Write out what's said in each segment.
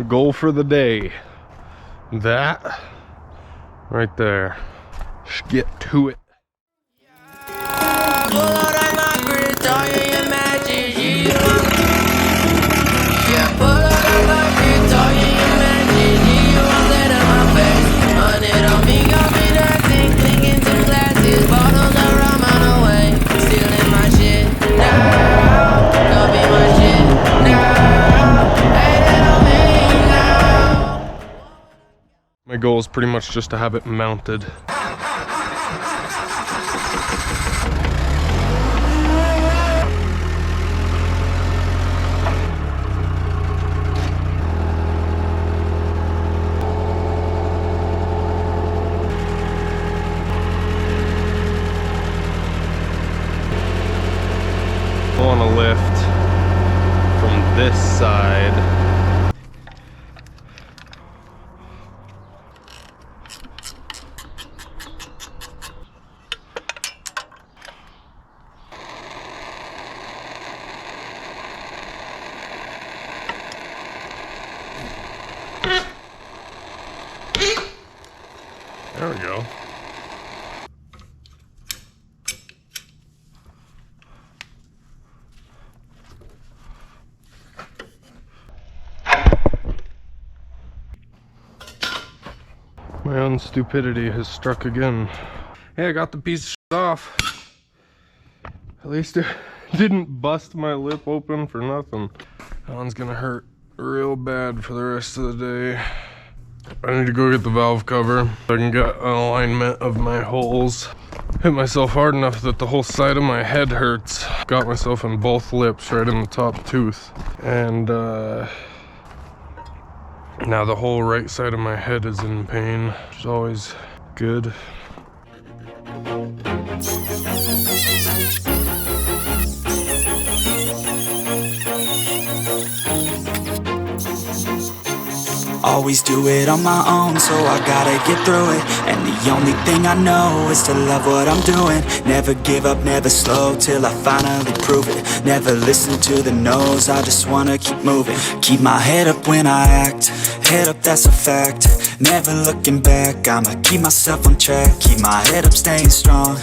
goal for the day. That right there. Just get to it. My goal is pretty much just to have it mounted. I want to lift from this side. There we go. My own stupidity has struck again. Hey, I got the piece of off. At least it didn't bust my lip open for nothing. That one's gonna hurt real bad for the rest of the day. I need to go get the valve cover so I can get an alignment of my holes. Hit myself hard enough that the whole side of my head hurts. Got myself in both lips, right in the top tooth. And now the whole right side of my head is in pain, which is always good. Always do it on my own, so I gotta get through it. And the only thing I know is to love what I'm doing. Never give up, never slow, till I finally prove it. Never listen to the no's, I just wanna keep moving. Keep my head up when I act, head up, that's a fact. Never looking back, I'ma keep myself on track. Keep my head up, staying strong,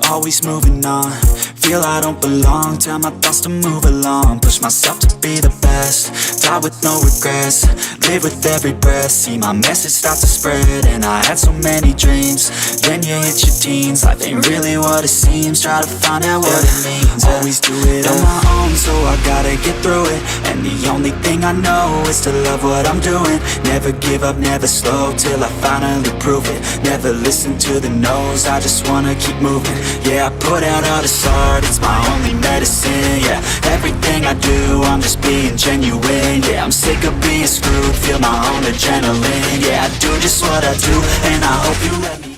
always moving on. Feel I don't belong, tell my thoughts to move along. Push myself to be the best, die with no regrets. Live with every breath, see my message start to spread. And I had so many dreams, then you hit your teens. Life ain't really what it seems, try to find out what it means. Always do it on my own, so I gotta get through it. And the only thing I know is to love what I'm doing. Never give up, never slow, till I finally prove it. Never listen to the no's, I just wanna keep moving. Yeah, I put out all this art, it's my only medicine. Yeah, everything I do, I'm just being genuine. Yeah, I'm sick of being screwed, feel my own adrenaline. Yeah, I do just what I do, and I hope you let me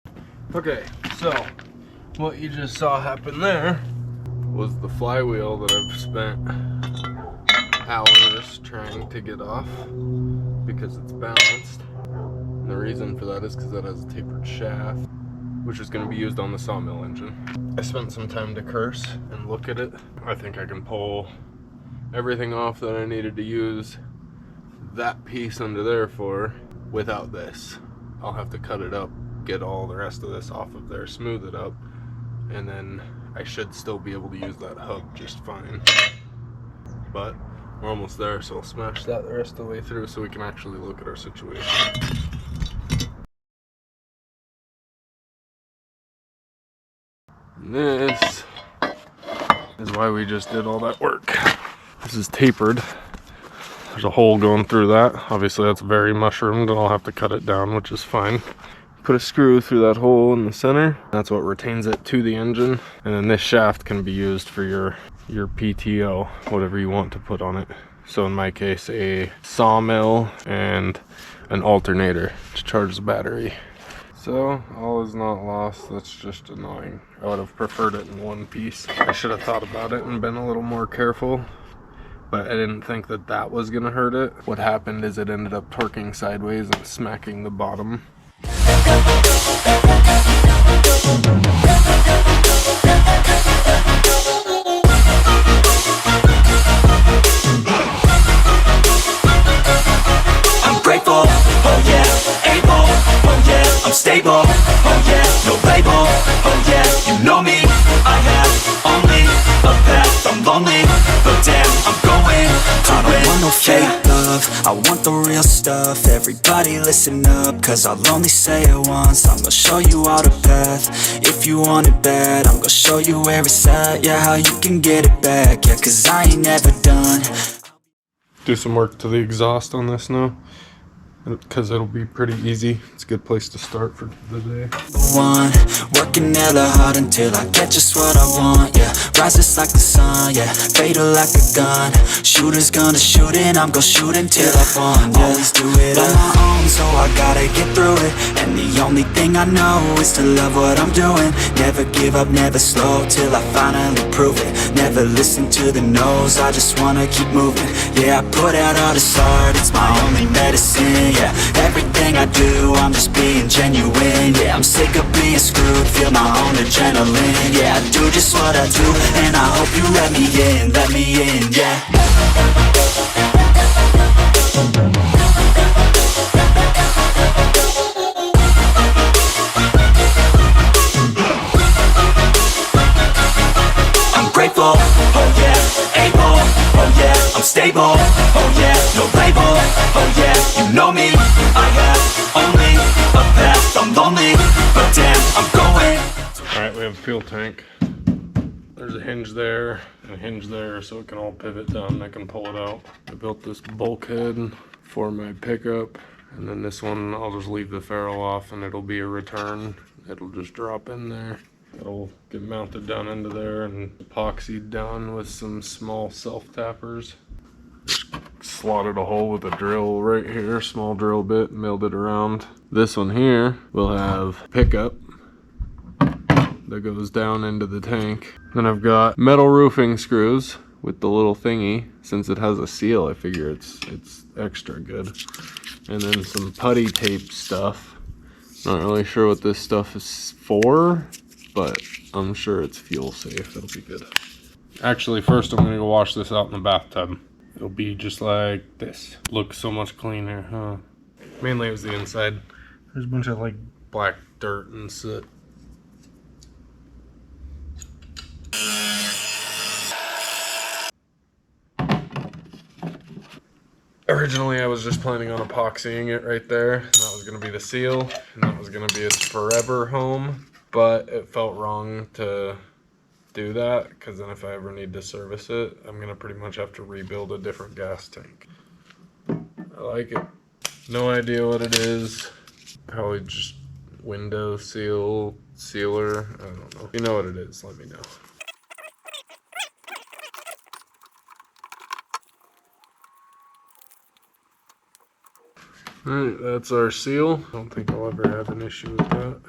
in. Okay, so what you just saw happen there was the flywheel that I've spent hours trying to get off because it's balanced. And the reason for that is because that has a tapered shaft, which is going to be used on the sawmill engine. I spent some time to curse and look at it. I think I can pull everything off that I needed to use that piece under there for without this. I'll have to cut it up, get all the rest of this off of there, smooth it up, and then I should still be able to use that hub just fine. But we're almost there, so I'll smash that the rest of the way through so we can actually look at our situation. And this is why we just did all that work. This is tapered. There's a hole going through that. Obviously that's very mushroomed and I'll have to cut it down, which is fine. Put a screw through that hole in the center. That's what retains it to the engine. And then this shaft can be used for your PTO, whatever you want to put on it. So in my case, a sawmill and an alternator to charge the battery. So all is not lost, that's just annoying. I would have preferred it in one piece. I should have thought about it and been a little more careful, but I didn't think that that was gonna hurt it. What happened is it ended up torquing sideways and smacking the bottom. stable, oh yeah, no label, oh yeah, you know me. I have only a path, I'm lonely, but damn, I'm going to win. I don't want no fake love, I want the real stuff. Everybody listen up, cause I'll only say it once. I'm gonna show you all the path. If you want it bad, I'm gonna show you where it's at. Yeah, how you can get it back. Yeah, cause I ain't never done. Do some work to the exhaust on this now, because it'll be pretty easy. It's a good place to start for the day. One, working hella hard until I get just what I want. Yeah, rises like the sun, yeah, fatal like a gun. Shooter's gonna shoot and I'm gonna shoot until I won. Yeah. Always do it on my own, so I gotta get through it. And the only thing I know is to love what I'm doing. Never give up, never slow, till I finally prove it. Never listen to the no's, I just wanna keep moving. Yeah, I put out all this art, it's my only medicine. Yeah, everything I do, I'm just being genuine. Yeah, I'm sick of being screwed, feel my own adrenaline. Yeah, I do just what I do, and I hope you let me in, yeah. I'm grateful, oh yeah, able, oh yeah, I'm stable, oh yeah, no label, oh yeah, you know me. I have only a path, I'm lonely, but damn, I'm going. Alright, we have a fuel tank. There's a hinge there and a hinge there, so it can all pivot down and I can pull it out. I built this bulkhead for my pickup, and then this one I'll just leave the ferrule off and it'll be a return. It'll just drop in there. It'll get mounted down into there and epoxied down with some small self-tappers. Slotted a hole with a drill right here, small drill bit, milled it around. This one here will have pickup that goes down into the tank. Then I've got metal roofing screws with the little thingy. Since it has a seal, I figure it's extra good. And then some putty tape stuff. Not really sure what this stuff is for, but I'm sure it's fuel safe. It'll be good. Actually, first I'm gonna go wash this out in the bathtub. It'll be just like this. Looks so much cleaner, huh? Mainly it was the inside. There's a bunch of like black dirt and soot. Originally I was just planning on epoxying it right there, and that was going to be the seal, and that was going to be its forever home, but it felt wrong to do that, because then if I ever need to service it, I'm going to pretty much have to rebuild a different gas tank. I like it. No idea what it is. Probably just window sealer, I don't know. If you know what it is, let me know. Alright, that's our seal. I don't think I'll ever have an issue with that.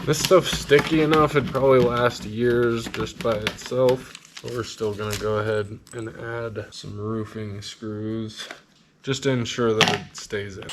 This stuff's sticky enough, it'd probably last years just by itself. But we're still gonna go ahead and add some roofing screws just to ensure that it stays in.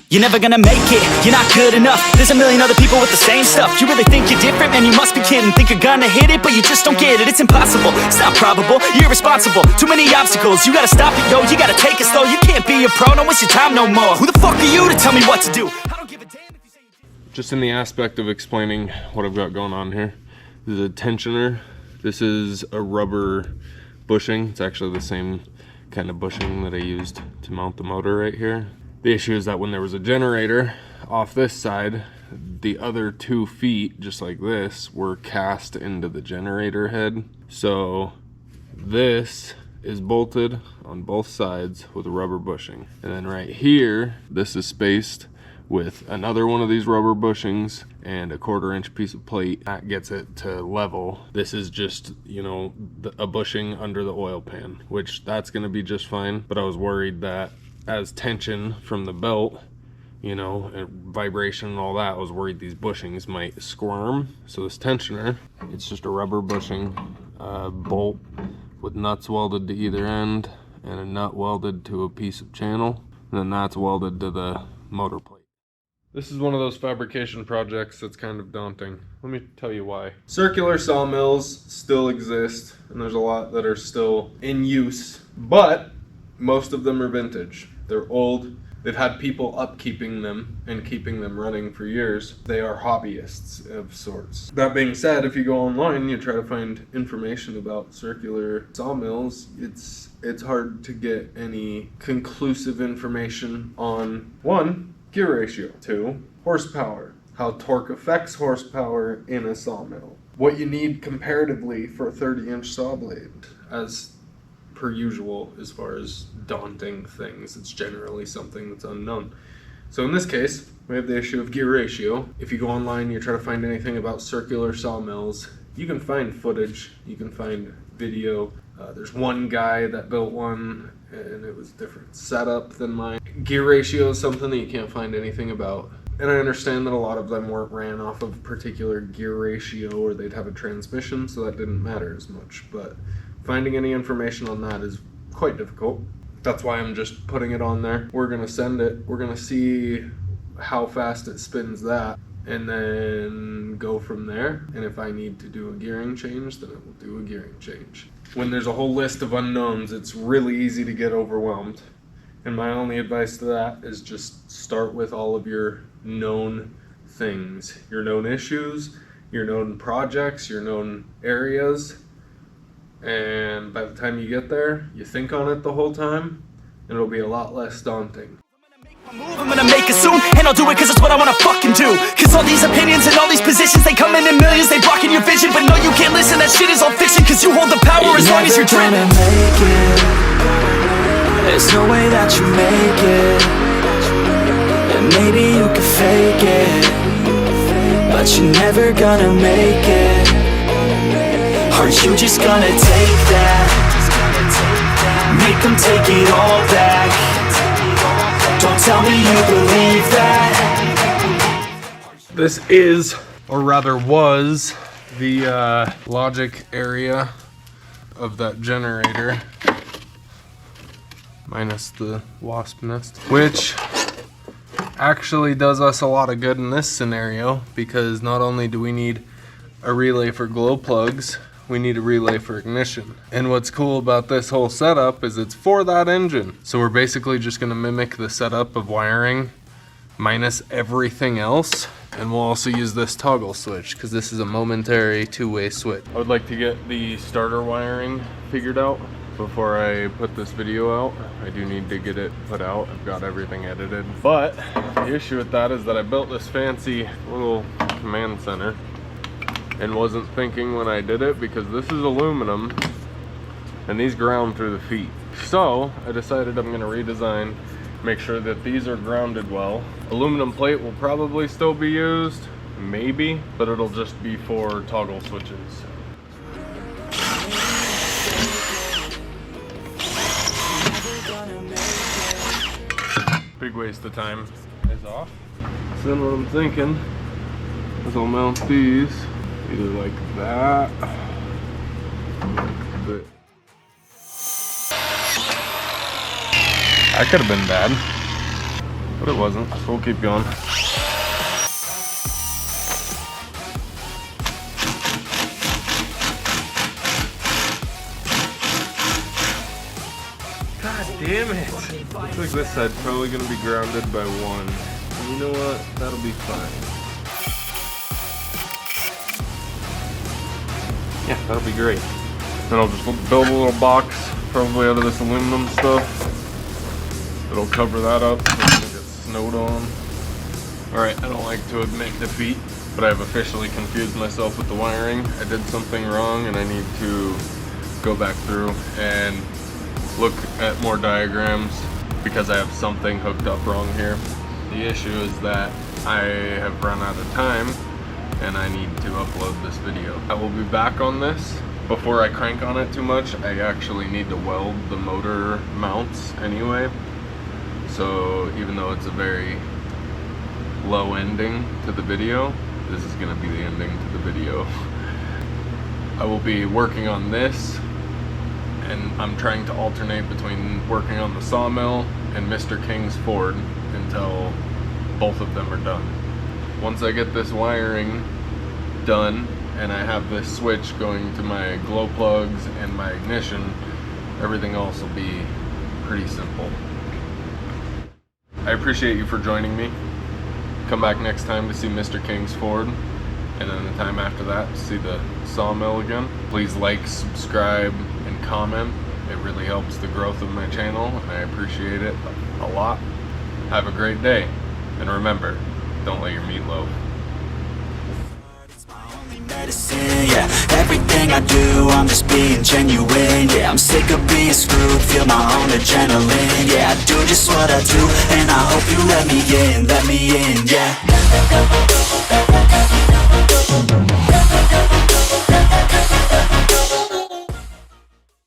You're never gonna make it, you're not good enough. There's a million other people with the same stuff. You really think you're different? Man, you must be kidding. Think you're gonna hit it, but you just don't get it. It's impossible, it's not probable, you're irresponsible. Too many obstacles, you gotta stop it, yo. You gotta take it slow, you can't be a pro. Don't waste your time no more. Who the fuck are you to tell me what to do? I don't give a damn if you say you do. Just in the aspect of explaining what I've got going on here. This is a tensioner. This is a rubber bushing. It's actually the same kind of bushing that I used to mount the motor right here. The issue is that when there was a generator off this side, the other 2 feet, just like this, were cast into the generator head. So this is bolted on both sides with a rubber bushing. And then right here, this is spaced with another one of these rubber bushings and a 1/4 inch piece of plate. That gets it to level. This is just, you know, a bushing under the oil pan, which that's gonna be just fine. But I was worried that as tension from the belt, you know, and vibration and all that, I was worried these bushings might squirm. So this tensioner, it's just a rubber bushing bolt with nuts welded to either end and a nut welded to a piece of channel. And then that's welded to the motor plate. This is one of those fabrication projects that's kind of daunting. Let me tell you why. Circular sawmills still exist, and there's a lot that are still in use, but most of them are vintage. They're old. They've had people upkeeping them and keeping them running for years. They are hobbyists of sorts. That being said, if you go online, you try to find information about circular sawmills, it's hard to get any conclusive information on, 1, gear ratio, 2, horsepower, how torque affects horsepower in a sawmill, what you need comparatively for a 30-inch saw blade. As per usual, as far as daunting things, it's generally something that's unknown. So in this case, we have the issue of gear ratio. If you go online, you try to find anything about circular sawmills, you can find footage, you can find video. There's one guy that built one, and it was a different setup than mine. Gear ratio is something that you can't find anything about. And I understand that a lot of them weren't ran off of a particular gear ratio, or they'd have a transmission, so that didn't matter as much. But finding any information on that is quite difficult. That's why I'm just putting it on there. We're gonna send it. We're gonna see how fast it spins that, and then go from there. And if I need to do a gearing change, then I will do a gearing change. When there's a whole list of unknowns, it's really easy to get overwhelmed. And my only advice to that is just start with all of your known things, your known issues, your known projects, your known areas. And by the time you get there, you think on it the whole time, and it'll be a lot less daunting. I'm gonna make it soon, and I'll do it cause it's what I wanna fucking do. Cause all these opinions and all these positions, they come in millions, they blocking your vision. But no, you can't listen, that shit is all fiction. Cause you hold the power as long as you're driven. Make it. There's no way that you make it. And maybe you can fake it, but you're never gonna make it. Are you just gonna take that? Make them take it all back. Don't tell me you believe that. This is, or rather was, the logic area of that generator, minus the wasp nest, which actually does us a lot of good in this scenario, because not only do we need a relay for glow plugs, we need a relay for ignition. And what's cool about this whole setup is it's for that engine. So we're basically just gonna mimic the setup of wiring minus everything else. And we'll also use this toggle switch because this is a momentary two-way switch. I would like to get the starter wiring figured out before I put this video out. I do need to get it put out. I've got everything edited. But the issue with that is that I built this fancy little command center and wasn't thinking when I did it, because this is aluminum and these ground through the feet. So I decided I'm gonna redesign, make sure that these are grounded well. Aluminum plate will probably still be used, maybe, but it'll just be for toggle switches. Big waste of time is off. So then what I'm thinking is I'll mount these either like that, but that could have been bad, but it wasn't, so we'll keep going. God damn it! Looks like this side's probably going to be grounded by one. And you know what? That'll be fine. Yeah, that'll be great. Then I'll just build a little box, probably out of this aluminum stuff. It'll cover that up so it doesn't get snowed on. Alright, I don't like to admit defeat, but I've officially confused myself with the wiring. I did something wrong and I need to go back through and look at more diagrams because I have something hooked up wrong here. The issue is that I have run out of time and I need to upload this video. I will be back on this. Before I crank on it too much, I actually need to weld the motor mounts anyway. So even though it's a very low ending to the video, this is gonna be the ending to the video. I will be working on this, and I'm trying to alternate between working on the sawmill and Mr. King's Ford until both of them are done. Once I get this wiring done and I have this switch going to my glow plugs and my ignition, everything else will be pretty simple. I appreciate you for joining me. Come back next time to see Mr. King's Ford, and then the time after that to see the sawmill again. Please like, subscribe, and comment. It really helps the growth of my channel, and I appreciate it a lot. Have a great day, and remember, don't let your meat loaf. Medicine, yeah, everything I do, I'm just being genuine. Yeah, I'm sick of being screwed, feel my own adrenaline. Yeah, I do just what I do, and I hope you let me in, yeah.